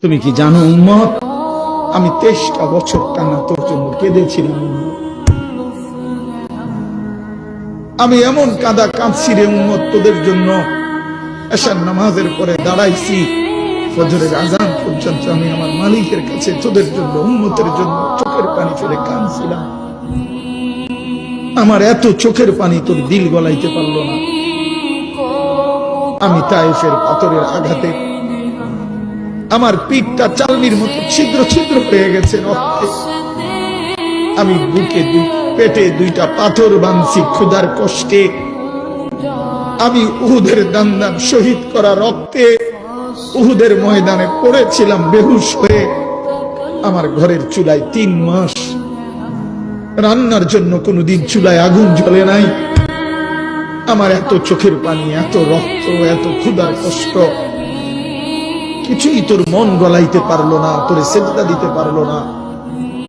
তুমি কি জানো উম্মত, আমি 23টা বছর টানা তোর জন্য কেঁদেছিলাম। আমি এমন কাঁদা কাঁদছি রে উম্মত তোদের জন্য। এশার নামাজের পরে দাঁড়াইছি, ফজরের আজান পর্যন্ত আমি আমার মালিকের কাছে তোদের জন্য, উম্মতের জন্য চোখের পানি ফেলে কাঁদছিলাম। আমার এত চোখের পানি তোর দিল গলাইতে পারলো না। আমি তায়েফের পাথরের আঘাতে আমার পিঠটা চালনির মতো ছিদ্র ছিদ্র হয়ে গেছে রক্তে। আমি বুকে পেটে 2টা পাথর বাঁধছি ক্ষুধার কষ্টে। আমি উহুদের দান্দান শহীদ করা রক্তে উহুদের ময়দানে পড়েছিলাম বেহুশ হয়ে। আমার ঘরের চুলায় 3 মাস রান্নার জন্য কোনোদিন চুলায় আগুন জ্বলে নাই। আমার এত চোখের পানি, এত রক্ত, এত ক্ষুধার কষ্ট, কিছুই তোর মন গলাইতে পারলো না, তোরে সেজদা দিতে পারলো না।